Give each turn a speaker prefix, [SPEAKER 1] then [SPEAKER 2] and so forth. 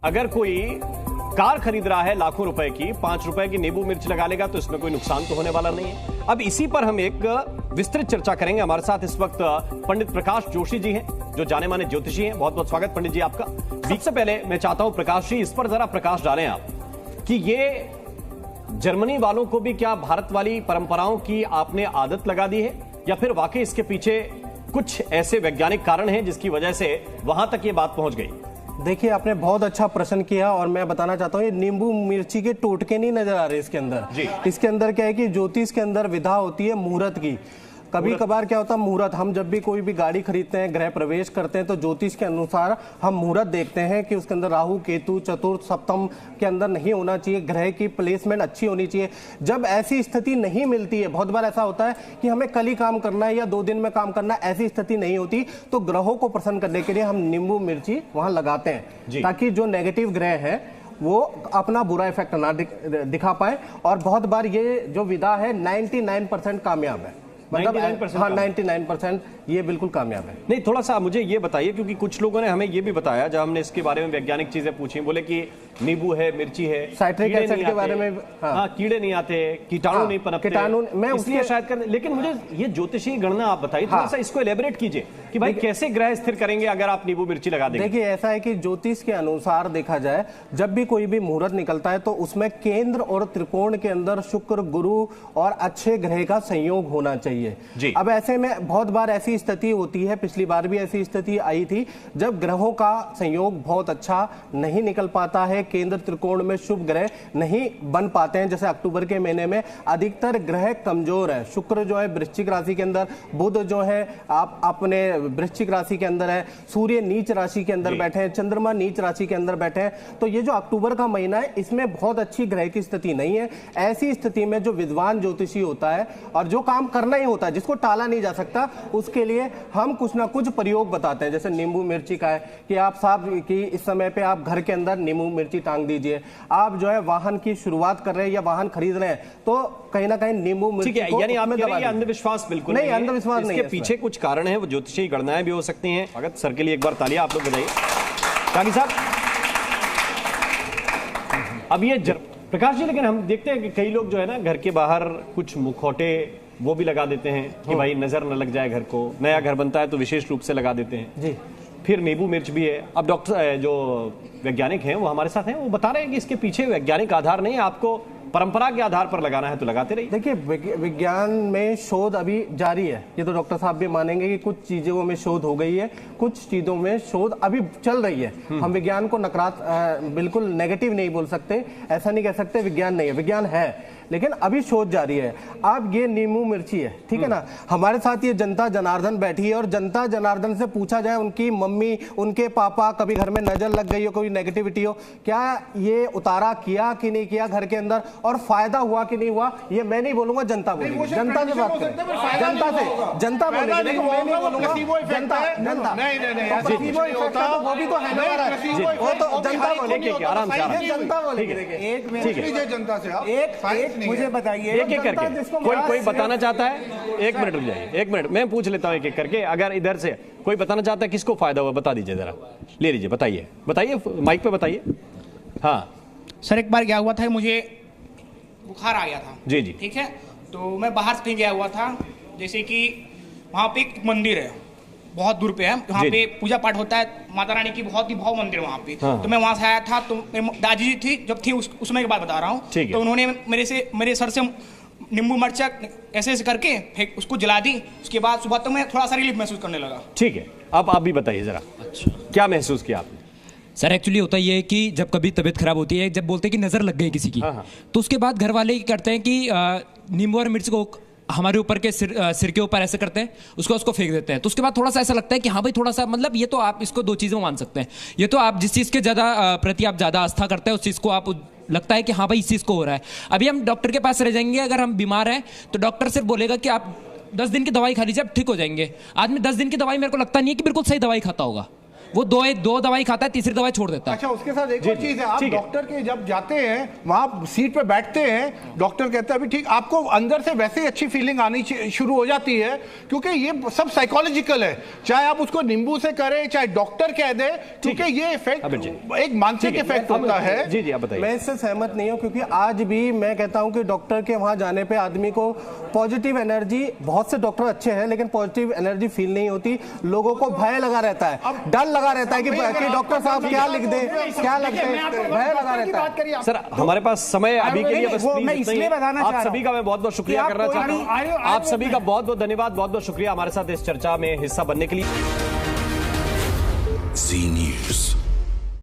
[SPEAKER 1] अगर कोई कार खरीद रहा है लाखों रुपए की, 5 रुपए की नींबू मिर्च लगा लेगा तो इसमें कोई नुकसान तो होने वाला नहीं है। अब इसी पर हम एक विस्तृत चर्चा करेंगे। हमारे साथ इस वक्त पंडित प्रकाश जोशी जी हैं, जो जाने माने ज्योतिषी हैं। बहुत बहुत स्वागत पंडित जी आपका। बीच से पहले मैं चाहता हूं प्रकाश जी इस पर जरा प्रकाश डालें आप कि ये जर्मनी वालों को भी क्या भारत वाली परंपराओं की आपने आदत लगा दी है, या फिर वाकई इसके पीछे कुछ ऐसे वैज्ञानिक कारण हैं जिसकी वजह से वहां तक ये बात पहुंच गई?
[SPEAKER 2] देखिए, आपने बहुत अच्छा प्रश्न किया और मैं बताना चाहता हूँ, ये नींबू मिर्ची के टोटके नहीं नजर आ रहे इसके अंदर
[SPEAKER 1] जी।
[SPEAKER 2] इसके अंदर क्या है कि ज्योतिष के अंदर विधा होती है मुहूर्त की। कभी कभार क्या होता है मुहूर्त, हम जब भी कोई भी गाड़ी खरीदते हैं, गृह प्रवेश करते हैं, तो ज्योतिष के अनुसार हम मुहूर्त देखते हैं कि उसके अंदर राहु केतु चतुर्थ सप्तम के अंदर नहीं होना चाहिए, ग्रह की प्लेसमेंट अच्छी होनी चाहिए। जब ऐसी स्थिति नहीं मिलती है, बहुत बार ऐसा होता है कि हमें कल ही काम करना है या 2 दिन में काम करना है, ऐसी स्थिति नहीं होती, तो ग्रहों को प्रसन्न करने के लिए हम नींबू मिर्ची वहां लगाते हैं, ताकि जो नेगेटिव ग्रह है वो अपना बुरा इफेक्ट ना दिखा पाए। और बहुत बार ये जो विधा है 99% कामयाब है, मतलब 99% ये बिल्कुल कामयाब है।
[SPEAKER 1] नहीं, थोड़ा सा मुझे ये बताइए, क्योंकि कुछ लोगों ने हमें ये भी बताया जब हमने इसके बारे में वैज्ञानिक चीजें पूछी, बोले कि नींबू है, मिर्ची है,
[SPEAKER 2] साइट्रिक एसिड के बारे में
[SPEAKER 1] कीड़े नहीं आते, कीटाणु नहीं पनपते,
[SPEAKER 2] कीटाणु मैं
[SPEAKER 1] इसलिए शायद कर। लेकिन मुझे ये ज्योतिषी गणना आप बताइए, थोड़ा सा इसको एलेबरेट कीजिए कि भाई कैसे ग्रह स्थिर करेंगे अगर आप नींबू मिर्ची लगा देंगे।
[SPEAKER 2] देखिए, ऐसा है कि ज्योतिष के अनुसार देखा जाए, जब भी कोई भी मुहूर्त निकलता है तो उसमें केंद्र और त्रिकोण के अंदर शुक्र गुरु और अच्छे ग्रह का संयोग होना चाहिए जी। अब ऐसे में बहुत बार ऐसी स्थिति होती है, पिछली बार भी ऐसी स्थिति आई थी, जब ग्रहों का संयोग बहुत अच्छा नहीं निकल पाता है, केंद्र त्रिकोण में शुभ ग्रह नहीं बन पाते हैं। जैसे अक्टूबर के महीने में अधिकतर ग्रह कमजोर है। शुक्र जो है वृश्चिक राशि के अंदर, बुध जो है आप अपने वृश्चिक राशि के अंदर है, सूर्य नीच राशि के अंदर बैठे हैं, चंद्रमा नीच राशि के अंदर बैठे हैं। तो ये जो अक्टूबर का महीना है, इसमें बहुत अच्छी ग्रह की स्थिति नहीं है। ऐसी स्थिति में जो विद्वान ज्योतिषी होता है और जो काम करना ही होता है, जिसको टाला नहीं जा सकता, उसके लिए हम कुछ ना कुछ प्रयोग बताते हैं। जैसे नींबू मिर्ची का है कि आप साहब कि इस समय पे आप घर के अंदर नींबू मिर्ची टांग दीजिए। आप जो है वाहन की शुरुआत कर रहे हैं या वाहन खरीद रहे हैं, तो कहीं ना कहीं नींबू मिर्ची को,
[SPEAKER 1] यानी आप कह रहे हैं अंधविश्वास बिल्कुल
[SPEAKER 2] नहीं, अंधविश्वास नहीं है।
[SPEAKER 1] इसके पीछे कुछ कारण है, वो ज्योतिषी गणनाएं भी हो सकती हैं। स्वागत सर के लिए एक बार तालियां आप लोग बजाइए। काकी साहब, अब ये प्रकाश जी, लेकिन हम देखते हैं कि कई लोग जो है ना घर के बाहर कुछ मुखौटे वो भी लगा देते हैं कि भाई नजर न लग जाए घर को। नया घर बनता है तो विशेष रूप से लगा देते हैं जी। फिर नींबू मिर्च भी है। अब डॉक्टर जो वैज्ञानिक हैं वो हमारे साथ हैं, वो बता रहे हैं कि इसके पीछे वैज्ञानिक आधार नहीं है, आपको परंपरा के आधार पर लगाना है तो लगाते रहिए।
[SPEAKER 2] देखिए, विज्ञान में शोध अभी जारी है, ये तो डॉक्टर साहब भी मानेंगे कि कुछ चीजों में शोध हो गई है, कुछ चीजों में शोध अभी चल रही है। हम विज्ञान को बिल्कुल नेगेटिव नहीं बोल सकते, ऐसा नहीं कह सकते विज्ञान नहीं है, विज्ञान है, लेकिन अभी शोध जारी है। अब ये नींबू मिर्ची है, ठीक है ना, हमारे साथ ये जनता जनार्दन बैठी है और जनता जनार्दन से पूछा जाए, उनकी मम्मी, उनके पापा, कभी घर में नजर लग गई हो, कोई नेगेटिविटी हो, क्या ये उतारा किया कि नहीं किया घर के अंदर, और फायदा हुआ कि नहीं हुआ, ये मैं नहीं बोलूंगा, जनता बोलेगी। जनता से बात करें, जनता से, जनता बोलेगी, लेकिन मैं नहीं बोलूंगा, जनता वो भी तो है ना, वो तो जनता बोलेगी,
[SPEAKER 1] आराम से
[SPEAKER 2] जनता बोलेगी।
[SPEAKER 3] एक मिनट जनता से आप
[SPEAKER 2] एक मुझे बताइए,
[SPEAKER 1] एक एक करके कोई बताना चाहता है, 1 मिनट रुक जाइए, 1 मिनट मैं पूछ लेता हूँ एक एक करके। अगर इधर से कोई बताना चाहता है किसको फायदा हुआ, बता दीजिए, जरा ले लीजिए, बताइए माइक पे बताइए। हाँ
[SPEAKER 4] सर, एक बार क्या हुआ था, मुझे बुखार आ गया था
[SPEAKER 1] जी जी,
[SPEAKER 4] ठीक है, तो मैं बाहर से कहीं गया हुआ था, जैसे कि वहाँ पे एक मंदिर है, बहुत दूर पे है, वहाँ पे पूजा पाठ होता है, माता रानी की बहुत ही भव्य मंदिर है वहाँ पे। तो मैं वहाँ से आया था, तो दादी जी थी जब थी, उस समय की बात बता रहा हूँ, तो उन्होंने मेरे सर से नींबू मिर्चा ऐसे ऐसे करके फेंक, उसको जला दी। उसके बाद सुबह तो मैं थोड़ा सा रिलीफ महसूस करने लगा।
[SPEAKER 1] ठीक है, अब आप भी बताइए जरा, अच्छा क्या महसूस किया आपने?
[SPEAKER 5] सर एक्चुअली होता ये है कि जब कभी तबीयत खराब होती है, जब बोलते हैं कि नजर लग गई किसी की, तो उसके बाद घर वाले करते हैं कि नींबू और मिर्च को हमारे ऊपर के सिर के ऊपर ऐसे करते हैं, उसको फेंक देते हैं। तो उसके बाद थोड़ा सा ऐसा लगता है कि हाँ भाई थोड़ा सा, मतलब ये तो आप इसको 2 चीज़ों में मान सकते हैं। ये तो आप जिस चीज़ के प्रति आप ज़्यादा आस्था करते हैं, उस चीज़ को आप लगता है कि हाँ भाई इस चीज़ को हो रहा है। अभी हम डॉक्टर के पास रह जाएंगे, अगर हम बीमार हैं तो डॉक्टर सिर्फ बोलेगा कि आप 10 दिन की दवाई खा लीजिए, आप ठीक हो जाएंगे। आदमी 10 दिन की दवाई मेरे को लगता नहीं है कि बिल्कुल सही दवाई खाता होगा। वो दो दवाई खाता है, तीसरी दवाई छोड़ देता है।
[SPEAKER 3] अच्छा, उसके साथ एक और चीज है, आप डॉक्टर के जब जाते हैं वहां सीट पे बैठते हैं, डॉक्टर कहता है अभी ठीक, आपको अंदर से वैसे ही अच्छी फीलिंग आनी शुरू हो जाती है, क्योंकि ये सब साइकोलॉजिकल है, चाहे आप उसको नींबू से करें चाहे डॉक्टर कह दे, क्योंकि ये इफेक्ट एक मानसिक इफेक्ट होता है।
[SPEAKER 1] जी जी, आप बताइए।
[SPEAKER 2] मैं इससे सहमत नहीं हूं, क्योंकि आज भी मैं कहता हूं कि डॉक्टर के वहां जाने पे आदमी को पॉजिटिव एनर्जी, बहुत से डॉक्टर अच्छे हैं लेकिन पॉजिटिव एनर्जी फील नहीं होती, लोगों को भय लगा रहता है, डर लगा रहता है कि डॉक्टर साहब क्या लिख दे, क्या लगते हैं, भय लगा रहता है।
[SPEAKER 1] सर, हमारे पास समय अभी के लिए बस
[SPEAKER 6] मैं इसलिए बताना
[SPEAKER 1] आप सभी का मैं बहुत बहुत शुक्रिया करना चाहता हूं। आप सभी का बहुत बहुत धन्यवाद, बहुत बहुत शुक्रिया हमारे साथ इस चर्चा में हिस्सा बनने के लिए।
[SPEAKER 7] जी न्यूज़।